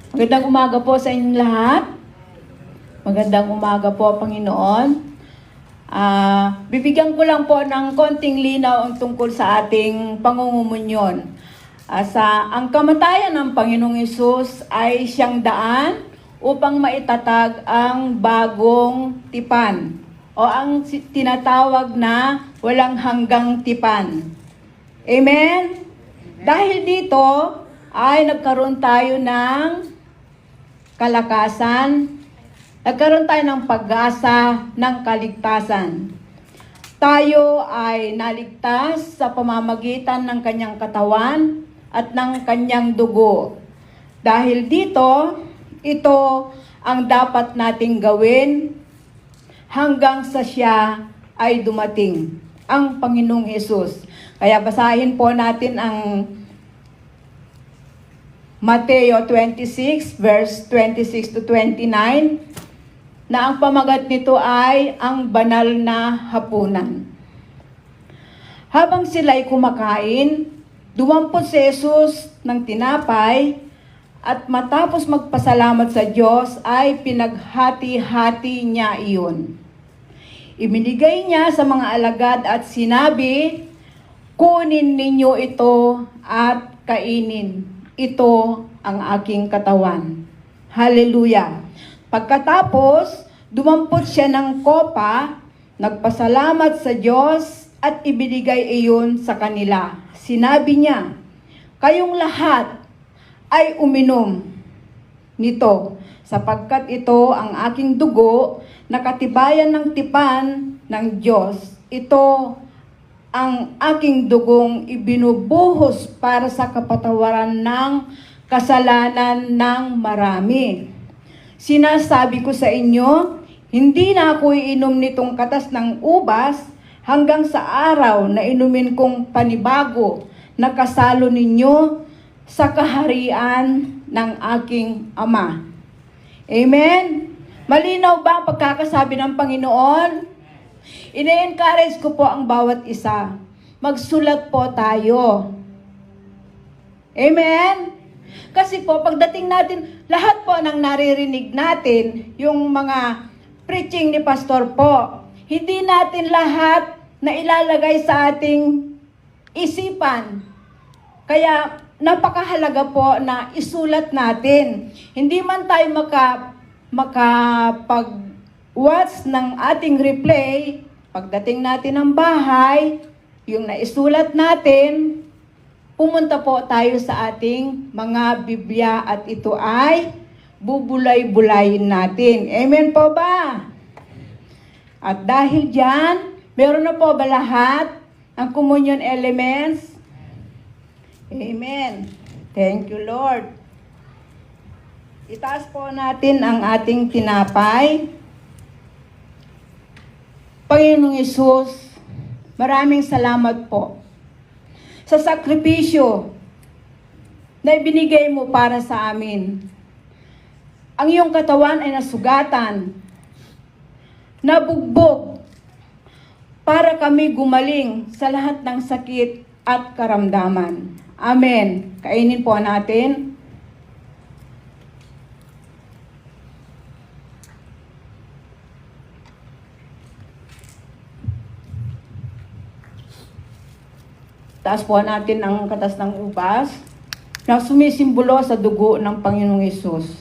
Magandang umaga po sa inyong lahat. Magandang umaga po, Panginoon. Bibigyan ko lang po ng konting linaw ang tungkol sa ating pangungumunyon. Ang kamatayan ng Panginoong Hesus ay siyang daan upang maitatag ang bagong tipan o ang tinatawag na walang hanggang tipan. Amen? Dahil dito ay nagkaroon tayo ng kalakasan, nagkaroon tayo ng pag-asa ng kaligtasan. Tayo ay naligtas sa pamamagitan ng kanyang katawan at ng kanyang dugo. Dahil dito, ito ang dapat nating gawin hanggang sa siya ay dumating, ang Panginoong Hesus. Kaya basahin po natin ang Mateo 26, verse 26 to 29, na ang pamagat nito ay ang banal na hapunan. Habang sila'y kumakain, dumampot si Jesus ng tinapay at matapos magpasalamat sa Diyos ay pinaghati-hati niya iyon. Ibinigay niya sa mga alagad at sinabi, "Kunin ninyo ito at kainin. Ito ang aking katawan." Hallelujah. Pagkatapos, dumampot siya ng kopa, nagpasalamat sa Diyos at ibinigay iyon sa kanila. Sinabi niya, "Kayong lahat ay uminom nito, sapagkat ito ang aking dugo na katibayan ng tipan ng Diyos. Ito ang aking dugong ibinubuhos para sa kapatawaran ng kasalanan ng marami. Sinasabi ko sa inyo, hindi na ako iinom nitong katas ng ubas hanggang sa araw na inumin kong panibago na kasalo ninyo sa kaharian ng aking Ama." Amen? Malinaw ba ang pagkakasabi ng Panginoon? Ine-encourage ko po ang bawat isa. Magsulat po tayo. Amen? Kasi po, pagdating natin, lahat po ng naririnig natin, yung mga preaching ni Pastor po, hindi natin lahat na ilalagay sa ating isipan. Kaya, napakahalaga po na isulat natin. Hindi man tayo makapag-watch ng ating replay, pagdating natin ng bahay, yung naisulat natin, pumunta po tayo sa ating mga Biblia at ito ay bubulay-bulayin natin. Amen po ba? At dahil dyan, meron na po ba lahat ng communion elements? Amen. Thank you, Lord. Itaas po natin ang ating tinapay. Panginoong Hesus, maraming salamat po sa sakripisyo na ibinigay mo para sa amin. Ang iyong katawan ay nasugatan, nabugbog, para kami gumaling sa lahat ng sakit at karamdaman. Amen. Kainin po natin. Taas po natin ang katas ng ubas na sumisimbolo sa dugo ng Panginoong Hesus.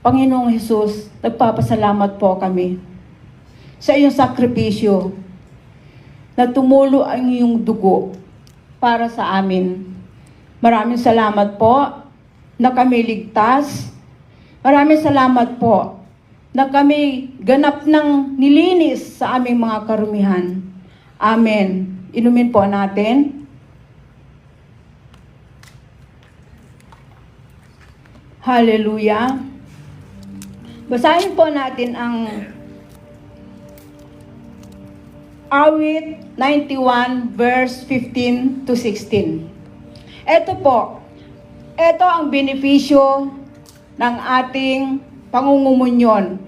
Panginoong Hesus, nagpapasalamat po kami sa iyong sakripisyo na tumulo ang iyong dugo para sa amin. Maraming salamat po na kami ligtas. Maraming salamat po na kami ganap ng nilinis sa aming mga karumihan. Amen. Inumin po natin. Hallelujah. Basahin po natin ang Awit 91 verse 15 to 16. Ito po, ito ang benepisyo ng ating pangungumunyon.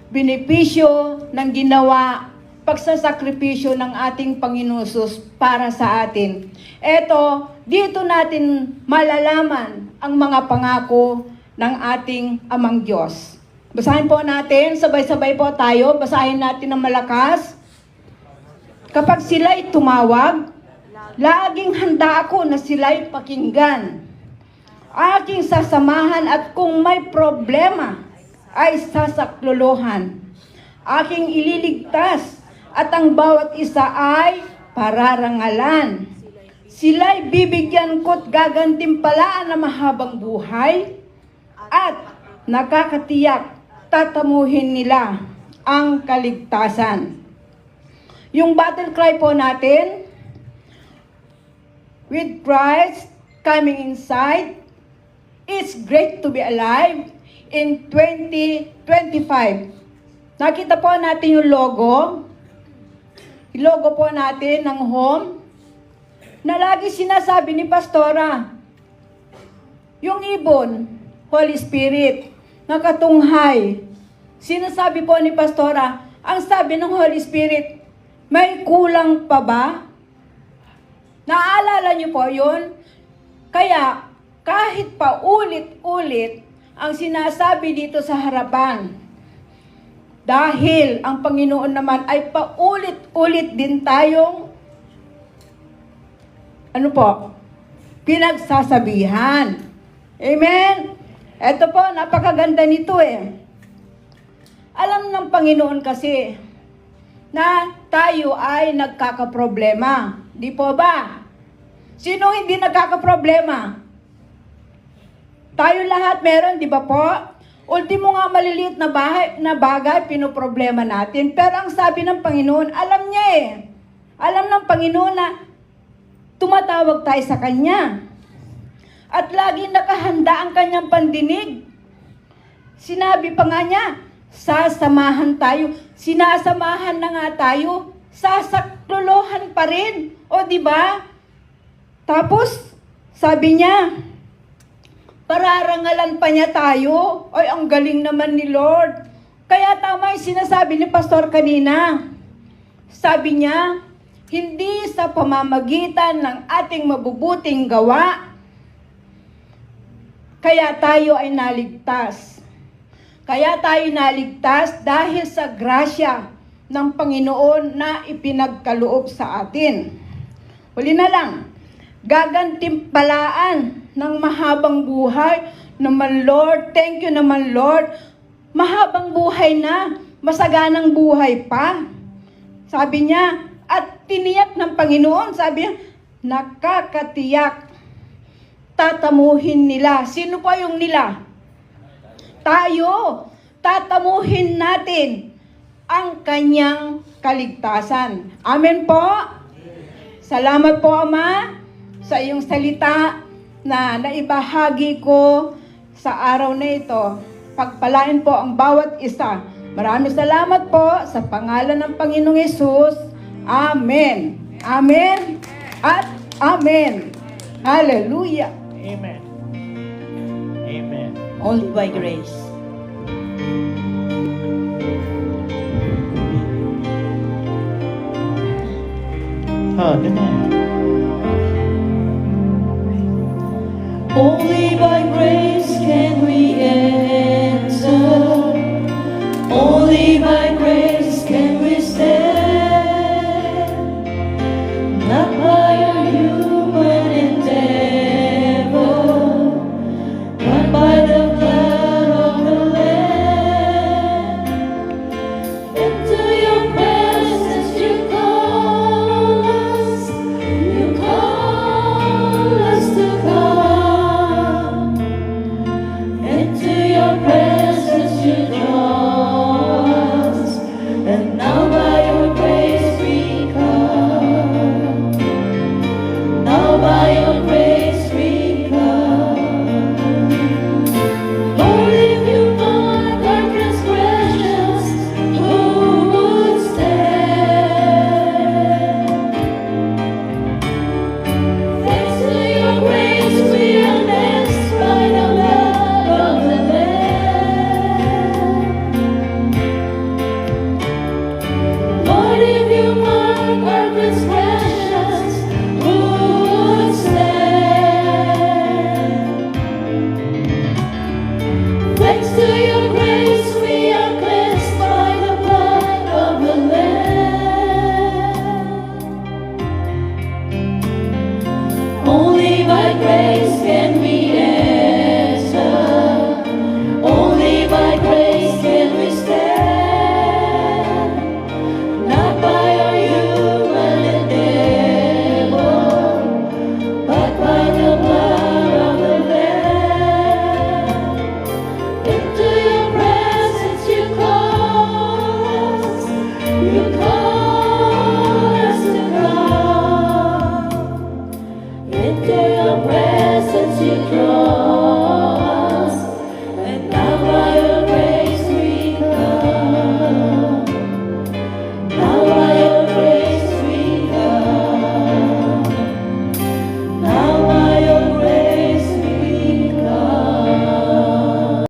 Benepisyo ng ginawa pagsasakripisyo ng ating Panginoon Hesus para sa atin. Ito, dito natin malalaman ang mga pangako ng ating Amang Diyos. Basahin po natin, sabay-sabay po tayo, basahin natin ng malakas. Kapag sila'y tumawag, laging handa ako na sila'y pakinggan. Aking sasamahan at kung may problema, ay sasaklolohan. Aking ililigtas at ang bawat isa ay pararangalan. Sila'y bibigyan ko't gagantimpalaan na mahabang buhay at nakakatiyak tatamuhin nila ang kaligtasan. Yung battle cry po natin, with Christ coming inside, it's great to be alive in 2025. Nakita po natin yung logo. Yung logo po natin ng home na lagi sinasabi ni Pastora. Yung ibon, Holy Spirit, nakatunghay. Sinasabi po ni Pastora, ang sabi ng Holy Spirit, may kulang pa ba? Naaalala niyo po yun? Kaya, kahit pa ulit-ulit ang sinasabi dito sa harapan, dahil ang Panginoon naman ay paulit-ulit din tayong pinagsasabihan. Amen? Ito po, napakaganda nito eh. Alam ng Panginoon kasi na tayo ay nagkakaproblema. Di po ba? Sino hindi nagkakaproblema? Tayo lahat meron, di ba po? Ultimo nga maliliit na bagay, pinoproblema natin. Pero ang sabi ng Panginoon, alam niya eh. Alam ng Panginoon na tumatawag tayo sa Kanya. At laging nakahanda ang Kanyang pandinig. Sinabi pa nga niya, sasamahan tayo. Sinasamahan na nga tayo. Sasaklolohan pa rin. O di ba? Tapos, sabi niya, pararangalan pa niya tayo. Ay, ang galing naman ni Lord. Kaya tama yung sinasabi ni Pastor kanina. Sabi niya, hindi sa pamamagitan ng ating mabubuting gawa, kaya tayo ay naligtas. Kaya tayo naligtas dahil sa grasya ng Panginoon na ipinagkaloob sa atin. Huli na lang, gagantimpalaan ng mahabang buhay naman Lord. Thank you naman Lord. Mahabang buhay na, masaganang buhay pa. Sabi niya, at tiniyak ng Panginoon, sabi niya, nakakatiyak, tatamuhin nila. Sino pa yung nila? Tayo. Tatamuhin natin ang kanyang kaligtasan. Amen po? Salamat po, Ama, sa iyong salita na naibahagi ko sa araw na ito. Pagpalain po ang bawat isa. Maraming salamat po sa pangalan ng Panginoong Hesus. Amen. Amen. At Amen. Hallelujah. Amen. Amen. Only by grace. Amen. Only by grace can we enter